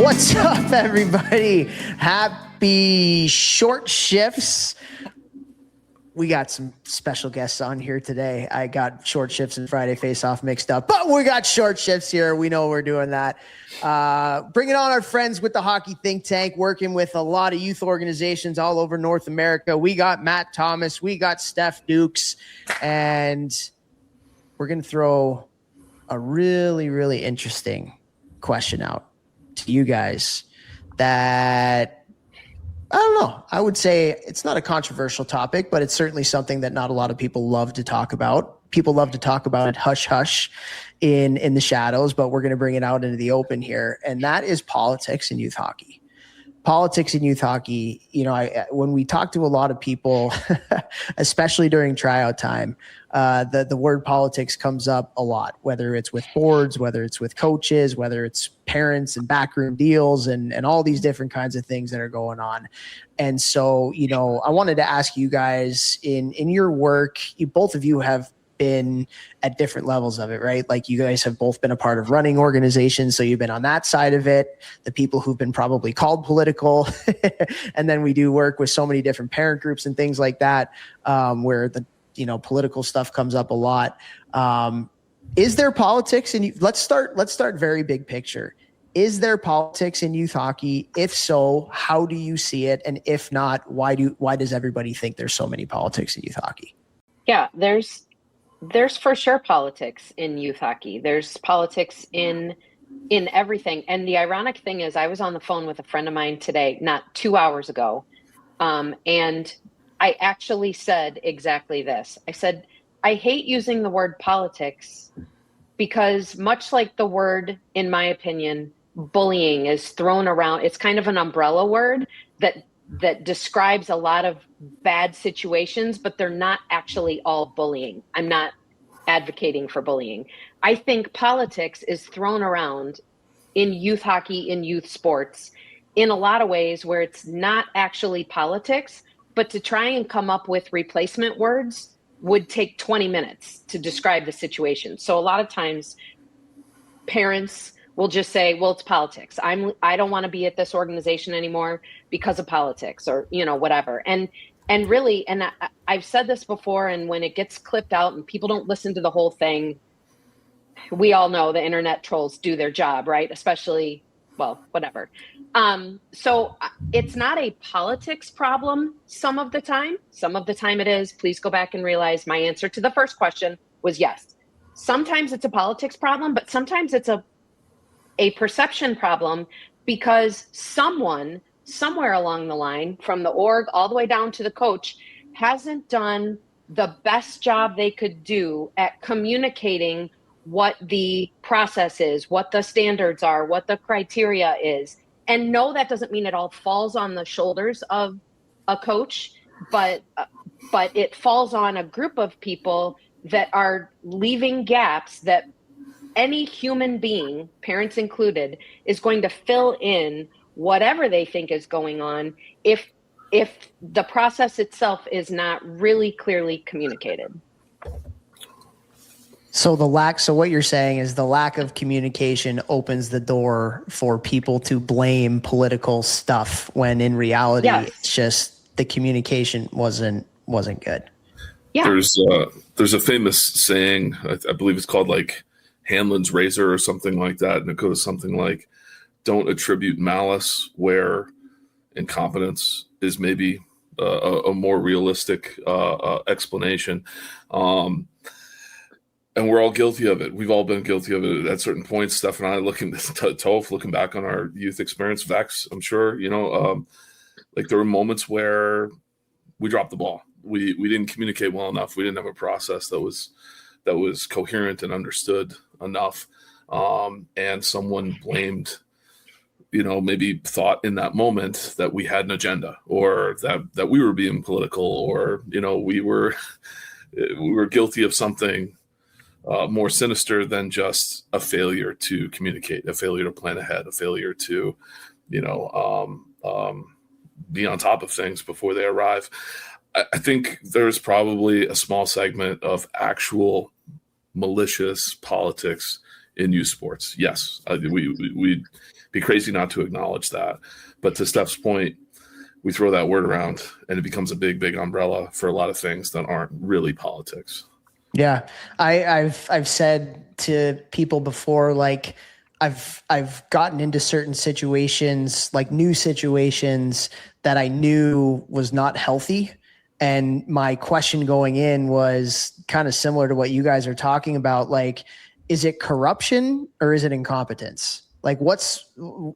What's up, everybody? Happy short shifts. We got some special guests on here today. I got short shifts and Friday face-off mixed up, but we got short shifts here. We know we're doing that. Bringing on our friends with the Hockey Think Tank, working with a lot of youth organizations all over North America. We got Matt Thomas. We got Steph Dukes. And we're going to throw a really, really interesting question out to you guys that I don't know. I would say it's not a controversial topic, but it's certainly something that not a lot of people love to talk about. People love to talk about it hush hush in the shadows, but we're going to bring it out into the open here. And that is politics in youth hockey. Politics in youth hockey, you know, when we talk to a lot of people, especially during tryout time, the word politics comes up a lot, whether it's with boards, whether it's with coaches, whether it's parents and backroom deals and all these different kinds of things that are going on. And so, you know, I wanted to ask you guys in your work, both of you have been at different levels of it, right? Like you guys have both been a part of running organizations. So you've been on that side of it, the people who've been probably called political. And then we do work with so many different parent groups and things like that, where the, you know, political stuff comes up a lot. Is there politics in let's start very big picture. Is there politics in youth hockey? If so, how do you see it? And if not, why does everybody think there's so many politics in youth hockey? Yeah, there's for sure politics in youth hockey. There's politics in everything. And the ironic thing is I was on the phone with a friend of mine today, not 2 hours ago. And I actually said exactly this. I said, I hate using the word politics because much like the word, in my opinion, bullying is thrown around. It's kind of an umbrella word that describes a lot of bad situations, but they're not actually all bullying. I'm not advocating for bullying. I think politics is thrown around in youth hockey, in youth sports, in a lot of ways where it's not actually politics, but to try and come up with replacement words would take 20 minutes to describe the situation. So a lot of times parents will just say, well, it's politics. I don't want to be at this organization anymore because of politics or, you know, whatever. And really, and I've said this before, and when it gets clipped out and people don't listen to the whole thing, we all know the internet trolls do their job, right? Especially, well, whatever. So it's not a politics problem some of the time. Some of the time it is. Please go back and realize my answer to the first question was yes. Sometimes it's a politics problem, but sometimes it's a perception problem because someone somewhere along the line, from the org all the way down to the coach, hasn't done the best job they could do at communicating what the process is, what the standards are, what the criteria is. And no, that doesn't mean it all falls on the shoulders of a coach, but it falls on a group of people that are leaving gaps that any human being, parents included, is going to fill in whatever they think is going on if the process itself is not really clearly communicated. So what you're saying is the lack of communication opens the door for people to blame political stuff when in reality, yes, it's just the communication wasn't good. Yeah. There's a famous saying, I believe it's called like Hanlon's razor or something like that. And it goes something like, don't attribute malice where incompetence is maybe a more realistic explanation. And we're all guilty of it. We've all been guilty of it at certain points. Steph and I Toph, looking back on our youth experience, Vex, I'm sure, you know, like there were moments where we dropped the ball. We didn't communicate well enough. We didn't have a process that was coherent and understood enough. And someone blamed, you know, maybe thought in that moment that we had an agenda or that we were being political or, you know, we were guilty of something more sinister than just a failure to communicate, a failure to plan ahead, a failure to, you know, be on top of things before they arrive. I think there's probably a small segment of actual malicious politics in youth sports. Yes, be crazy not to acknowledge that. But to Steph's point, we throw that word around and it becomes a big, big umbrella for a lot of things that aren't really politics. Yeah. I've said to people before, like I've gotten into certain situations, like new situations that I knew was not healthy. And my question going in was kind of similar to what you guys are talking about. Like, is it corruption or is it incompetence? Like, what's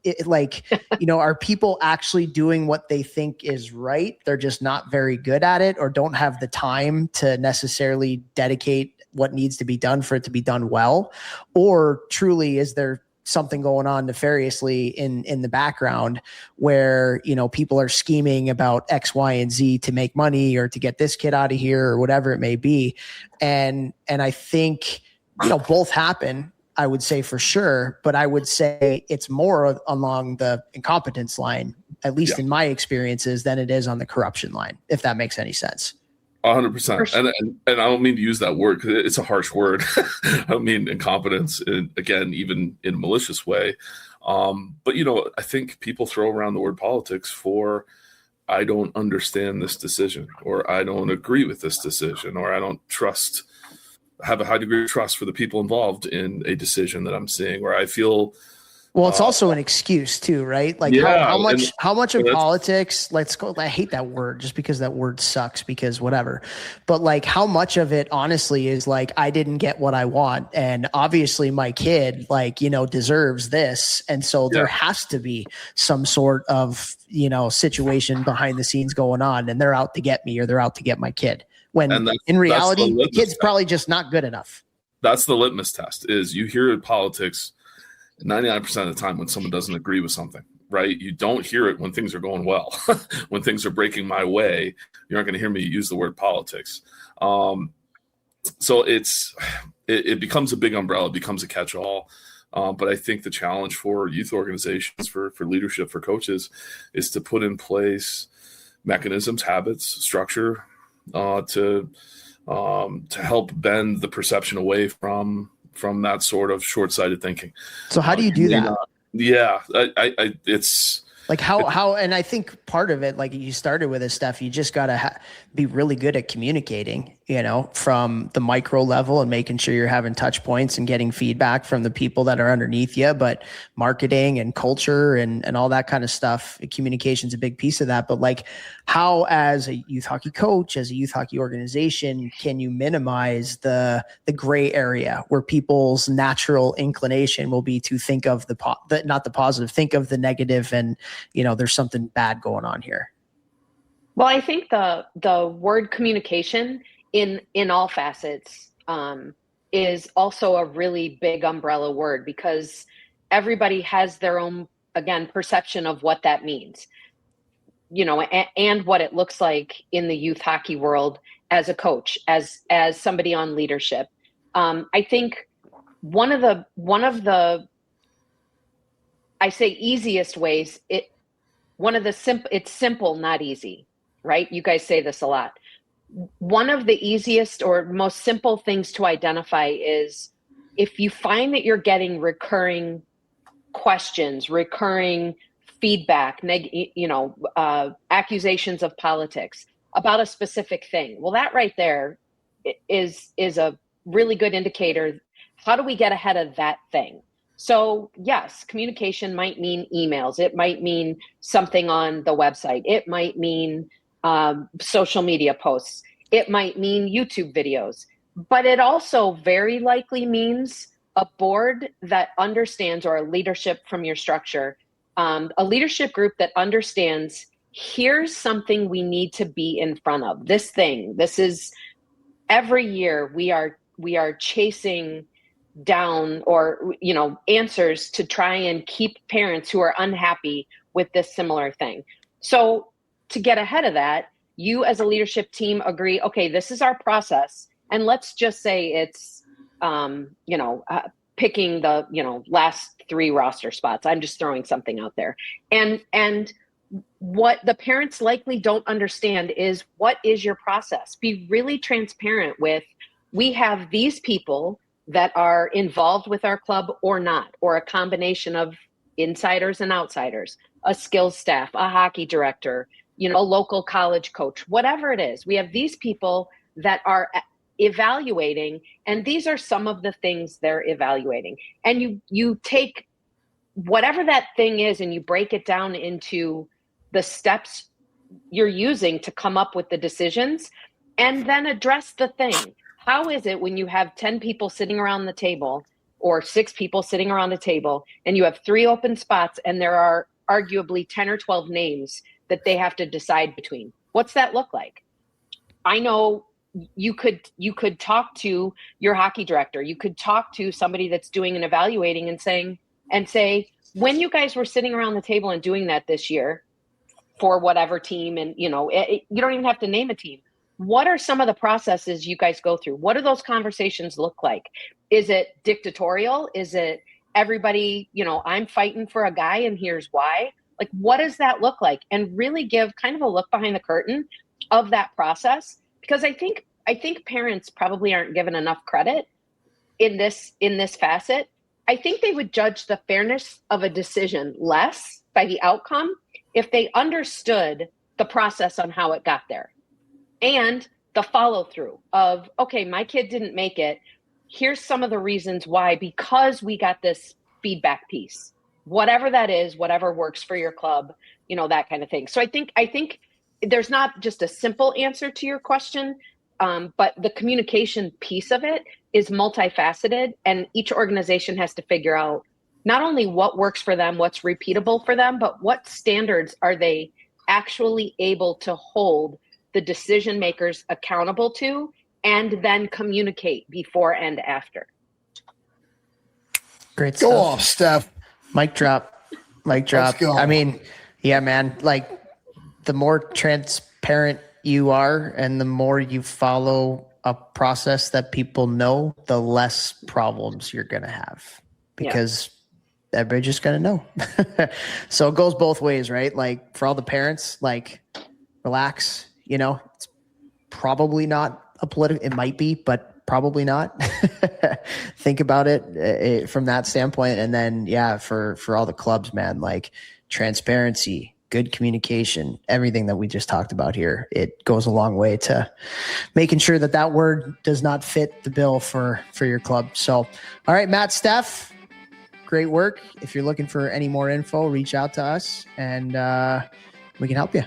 it, like, are people actually doing what they think is right? They're just not very good at it or don't have the time to necessarily dedicate what needs to be done for it to be done well? Or truly, is there something going on nefariously in the background where, people are scheming about X, Y, and Z to make money or to get this kid out of here or whatever it may be. And I think, both happen, I would say for sure, but I would say it's more along the incompetence line, at least in my experiences, than it is on the corruption line, if that makes any sense. 100%. And I don't mean to use that word because it's a harsh word. I don't mean incompetence, again, even in a malicious way. But, I think people throw around the word politics for, I don't understand this decision, or I don't agree with this decision, or I don't have a high degree of trust for the people involved in a decision that I'm seeing, or I feel. Well, it's also an excuse too, right? Like how much of politics, let's go, I hate that word just because that word sucks because whatever, but like how much of it honestly is like, I didn't get what I want. And obviously my kid deserves this. And so there has to be some sort of, situation behind the scenes going on and they're out to get me or they're out to get my kid. When in reality, the kid's probably just not good enough. That's the litmus test is you hear politics 99% of the time when someone doesn't agree with something, right? You don't hear it when things are going well. When things are breaking my way, you're not going to hear me use the word politics. So it becomes a big umbrella, it becomes a catch-all. But I think the challenge for youth organizations, for leadership, for coaches, is to put in place mechanisms, habits, structure to help bend the perception away from that sort of short-sighted thinking. So how do you do that? It's like how, and I think part of it, like you started with this stuff, you just got to be really good at communicating, from the micro level and making sure you're having touch points and getting feedback from the people that are underneath you, but marketing and culture and all that kind of stuff, communication's a big piece of that. But like how, as a youth hockey coach, as a youth hockey organization, can you minimize the gray area where people's natural inclination will be to think of not the positive, think of the negative and, there's something bad going on here? Well, I think the word communication in all facets is also a really big umbrella word because everybody has their own, again, perception of what that means, and what it looks like in the youth hockey world as a coach, as somebody on leadership. I think one of the I say easiest ways, it's simple, not easy, right? You guys say this a lot. One of the easiest or most simple things to identify is if you find that you're getting recurring questions, recurring feedback, accusations of politics about a specific thing. Well, that right there is a really good indicator. How do we get ahead of that thing? So yes, communication might mean emails. It might mean something on the website. It might mean social media posts. It might mean YouTube videos. But it also very likely means a board that understands, or a leadership from your structure, a leadership group that understands, here's something we need to be in front of. This is every year we are chasing down or answers to try and keep parents who are unhappy with this similar thing. So to get ahead of that, you as a leadership team agree, okay, this is our process, and let's just say it's picking the last 3 roster spots. I'm just throwing something out there, and what the parents likely don't understand is, what is your process? Be really transparent with, we have these people that are involved with our club or not, or a combination of insiders and outsiders, a skills staff, a hockey director, a local college coach, whatever it is. We have these people that are evaluating, and these are some of the things they're evaluating. And you take whatever that thing is and you break it down into the steps you're using to come up with the decisions, and then address the thing. How is it when you have 10 people sitting around the table or 6 people sitting around a table and you have 3 open spots and there are arguably 10 or 12 names that they have to decide between? What's that look like? I know you could talk to your hockey director. You could talk to somebody that's doing an evaluating and say, when you guys were sitting around the table and doing that this year for whatever team, and you don't even have to name a team. What are some of the processes you guys go through? What do those conversations look like? Is it dictatorial? Is it everybody, I'm fighting for a guy and here's why? Like, what does that look like? And really give kind of a look behind the curtain of that process. Because I think parents probably aren't given enough credit in this facet. I think they would judge the fairness of a decision less by the outcome if they understood the process on how it got there and the follow through of, okay, my kid didn't make it. Here's some of the reasons why, because we got this feedback piece, whatever that is, whatever works for your club, that kind of thing. So I think there's not just a simple answer to your question, but the communication piece of it is multifaceted, and each organization has to figure out not only what works for them, what's repeatable for them, but what standards are they actually able to hold the decision makers accountable to, and then communicate before and after. Great stuff. Go off, Steph. Mic drop. Let's go. I mean, yeah, man, like the more transparent you are and the more you follow a process that people know, the less problems you're going to have, because everybody's just going to know. So it goes both ways, right? Like for all the parents, like relax, it's probably not a political, it might be, but probably not. Think about it from that standpoint. And then, for all the clubs, man, like transparency, good communication, everything that we just talked about here, it goes a long way to making sure that word does not fit the bill for your club. So, all right, Matt, Steph, great work. If you're looking for any more info, reach out to us and we can help you.